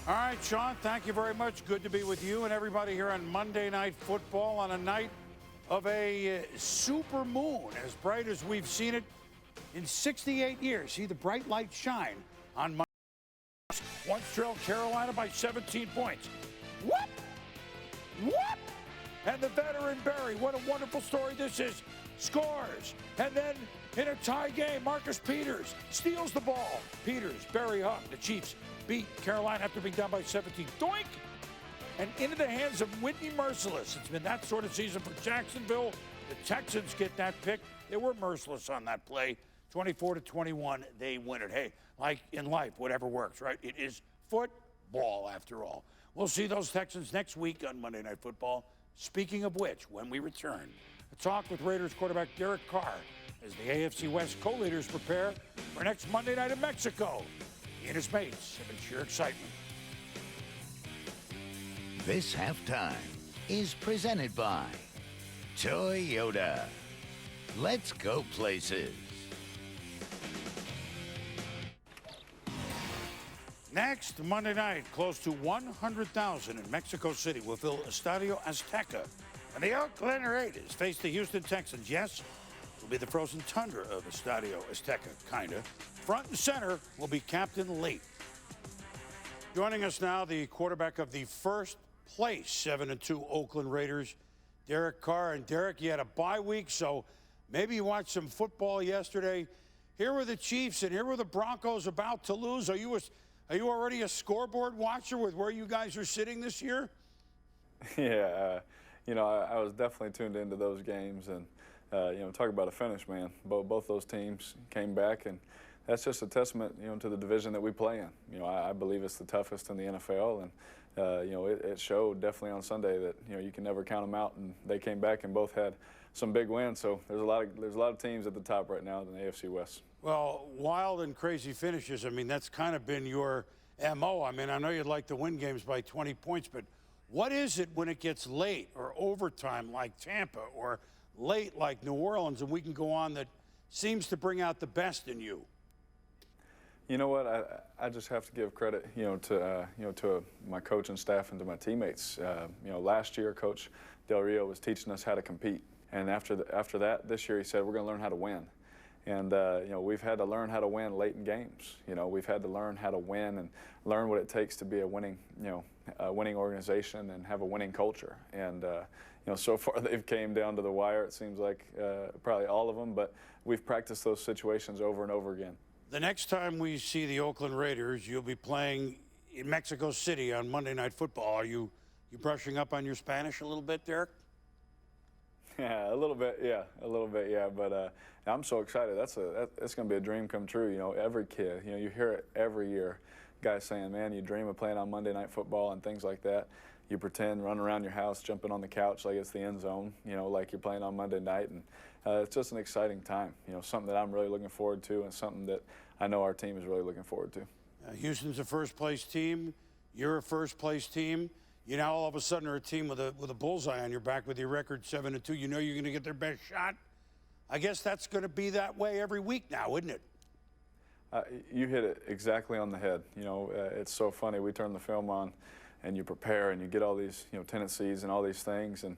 All right, Sean, thank you very much. Good to be with you and everybody here on Monday Night Football on a night of a super moon, as bright as we've seen it in 68 years. See the bright light shine on Monday. Once trailed Carolina by 17 points. What? What? And the veteran Barry, what a wonderful story this is, scores. And then in a tie game, Marcus Peters steals the ball. Peters, Barry Huck, the Chiefs beat Carolina after being down by 17. Doink! And into the hands of Whitney Merciless. It's been that sort of season for Jacksonville. The Texans get that pick. They were merciless on that play. 24-21, they win it. Hey, like in life, whatever works, right? It is football, after all. We'll see those Texans next week on Monday Night Football. Speaking of which, when we return, a talk with Raiders quarterback Derek Carr as the AFC West co-leaders prepare for next Monday night in Mexico. He and his mates have been sheer excitement. This halftime is presented by Toyota. Let's go places. Next Monday night, close to 100,000 in Mexico City will fill Estadio Azteca. And the Oakland Raiders face the Houston Texans. Yes, it will be the frozen tundra of Estadio Azteca, kinda. Front and center will be Captain Late. Joining us now, the quarterback of the first place 7-2 Oakland Raiders, Derek Carr. And Derek, you had a bye week, so maybe you watched some football yesterday. Here were the Chiefs, and here were the Broncos about to lose. Are you already a scoreboard watcher with where you guys are sitting this year? Yeah, I was definitely tuned into those games, and talk about a finish, man. Both those teams came back, and that's just a testament, to the division that we play in. I believe it's the toughest in the NFL, and it showed definitely on Sunday that you can never count them out, and they came back and both had some big wins. So there's a lot of teams at the top right now in the AFC West. Well, wild and crazy finishes. I mean, that's kind of been your MO. I mean, I know you'd like to win games by 20 points, but what is it when it gets late or overtime like Tampa or late like New Orleans, and we can go on, that seems to bring out the best in you? You know what? I just have to give credit, to my coaching staff and to my teammates. Last year, Coach Del Rio was teaching us how to compete, and after that, this year he said we're going to learn how to win. And we've had to learn how to win late in games. We've had to learn how to win and learn what it takes to be a winning, winning organization and have a winning culture. And so far they've came down to the wire. It seems like probably all of them, but we've practiced those situations over and over again. The next time we see the Oakland Raiders, you'll be playing in Mexico City on Monday Night Football. Are you brushing up on your Spanish a little bit, Derek? Yeah, a little bit, yeah. But I'm so excited. That's going to be a dream come true. Every kid, you hear it every year. Guys saying, man, you dream of playing on Monday Night Football and things like that. You pretend, run around your house, jumping on the couch like it's the end zone, like you're playing on Monday night. And it's just an exciting time, something that I'm really looking forward to and something that I know our team is really looking forward to. Houston's a first-place team. You're a first-place team. You now all of a sudden are a team with a bullseye on your back with your record 7-2. You know you're going to get their best shot. I guess that's going to be that way every week now, isn't it? You hit it exactly on the head. It's so funny. We turn the film on, and you prepare, and you get all these tendencies and all these things. And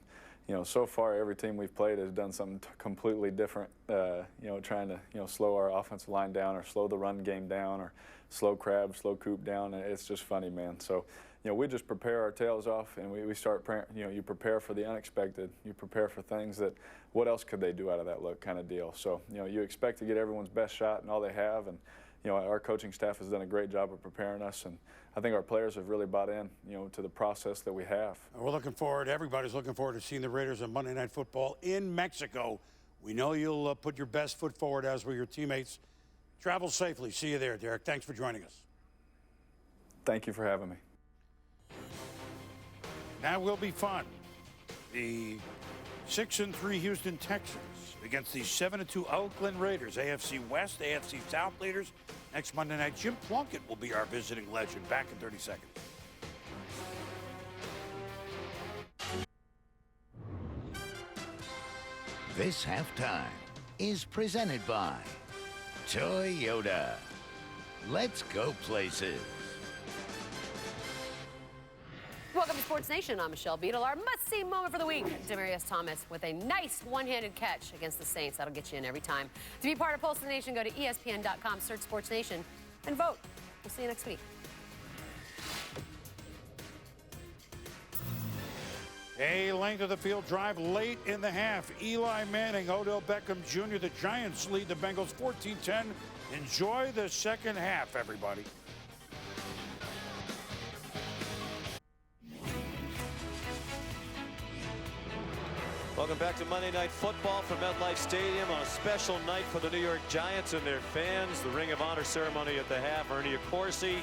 so far every team we've played has done something completely different. Trying to slow our offensive line down, or slow the run game down, or slow Crab, slow Coop down. It's just funny, man. So. We just prepare our tails off, and we start, you prepare for the unexpected. You prepare for things that, what else could they do out of that look kind of deal. So, you expect to get everyone's best shot and all they have, and, our coaching staff has done a great job of preparing us, and I think our players have really bought in, to the process that we have. We're looking forward, everybody's looking forward to seeing the Raiders on Monday Night Football in Mexico. We know you'll put your best foot forward, as will your teammates. Travel safely. See you there, Derek. Thanks for joining us. Thank you for having me. That will be fun. The 6-3 Houston Texans against the 7-2 Oakland Raiders. AFC West, AFC South leaders. Next Monday night, Jim Plunkett will be our visiting legend. Back in 30 seconds. This halftime is presented by Toyota. Let's go places. Welcome to Sports Nation. I'm Michelle Beadle. Our must-see moment for the week. Demaryius Thomas with a nice one-handed catch against the Saints. That'll get you in every time. To be part of Pulse of the Nation, go to ESPN.com, search Sports Nation, and vote. We'll see you next week. A length of the field drive late in the half. Eli Manning, Odell Beckham Jr. The Giants lead the Bengals 14-10. Enjoy the second half, everybody. Welcome back to Monday Night Football from MetLife Stadium on a special night for the New York Giants and their fans. The Ring of Honor ceremony at the half. Ernie Accorsi,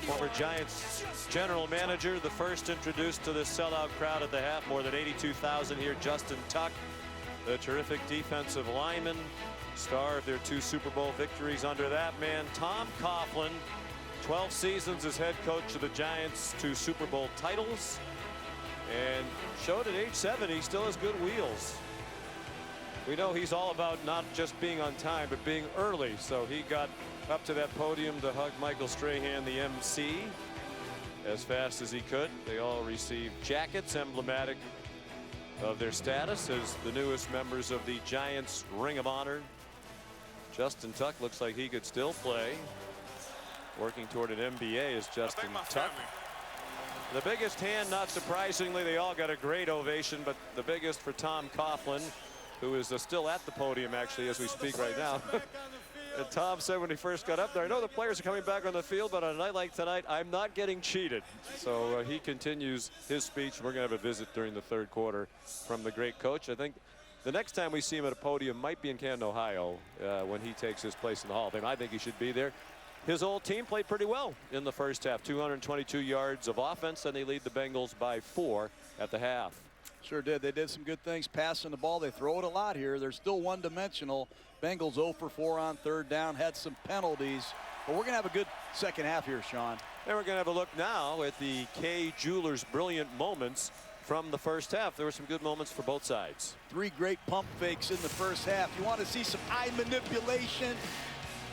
former Giants general manager, the first introduced to this sellout crowd at the half. More than 82,000 here. Justin Tuck, the terrific defensive lineman, star of their 2 Super Bowl victories under that man. Tom Coughlin, 12 seasons as head coach of the Giants, 2 Super Bowl titles. And showed at age 7 he still has good wheels. We know he's all about not just being on time, but being early. So he got up to that podium to hug Michael Strahan, the MC, as fast as he could. They all received jackets emblematic of their status as the newest members of the Giants Ring of Honor. Justin Tuck looks like he could still play. Working toward an MBA is Justin Tuck. The biggest hand, not surprisingly, they all got a great ovation, but the biggest for Tom Coughlin, who is still at the podium actually as we speak right now. And Tom said when he first got up there, I know the players are coming back on the field, but on a night like tonight, I'm not getting cheated. So he continues his speech. We're going to have a visit during the 3rd quarter from the great coach. I think the next time we see him at a podium might be in Canton, Ohio, when he takes his place in the Hall of Fame. I think he should be there. His old team played pretty well in the first half. 222 yards of offense, and they lead the Bengals by 4 at the half. Sure did. They did some good things passing the ball. They throw it a lot here. They're still one-dimensional. Bengals 0 for 4 on 3rd down, had some penalties. But we're going to have a good second half here, Sean. And we're going to have a look now at the Kay Jewelers' brilliant moments from the first half. There were some good moments for both sides. 3 great pump fakes in the first half. You want to see some eye manipulation?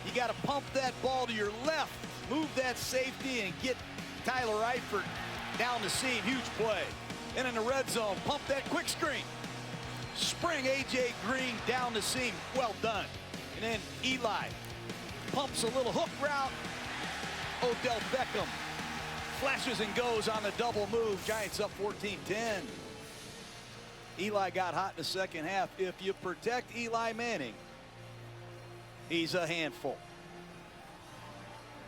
You got to pump that ball to your left, move that safety, and get Tyler Eifert down the seam. Huge play. And in the red zone, pump that quick screen. Spring A.J. Green down the seam. Well done. And then Eli pumps a little hook route. Odell Beckham flashes and goes on the double move. Giants up 14-10. Eli got hot in the second half. If you protect Eli Manning, he's a handful.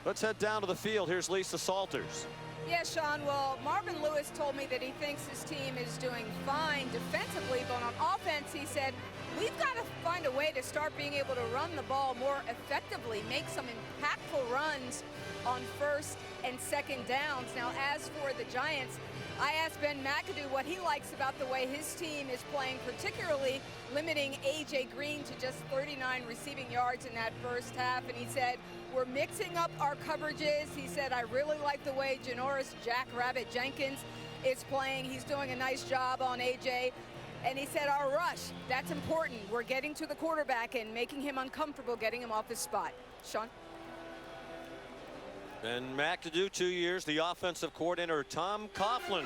Let's head down to the field. Here's Lisa Salters. Yes, Sean. Well, Marvin Lewis told me that he thinks his team is doing fine defensively, but on offense, he said, we've got to find a way to start being able to run the ball more effectively, make some impactful runs on 1st and 2nd downs. Now, as for the Giants, I asked Ben McAdoo what he likes about the way his team is playing, particularly limiting A.J. Green to just 39 receiving yards in that first half. And he said, we're mixing up our coverages. He said, I really like the way Janoris Jackrabbit Jenkins is playing. He's doing a nice job on A.J. And he said, our rush, that's important. We're getting to the quarterback and making him uncomfortable, getting him off his spot. Sean? Ben McAdoo, 2 years, the offensive coordinator, Tom Coughlin,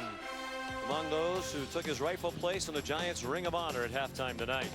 among those who took his rightful place in the Giants Ring of Honor at halftime tonight.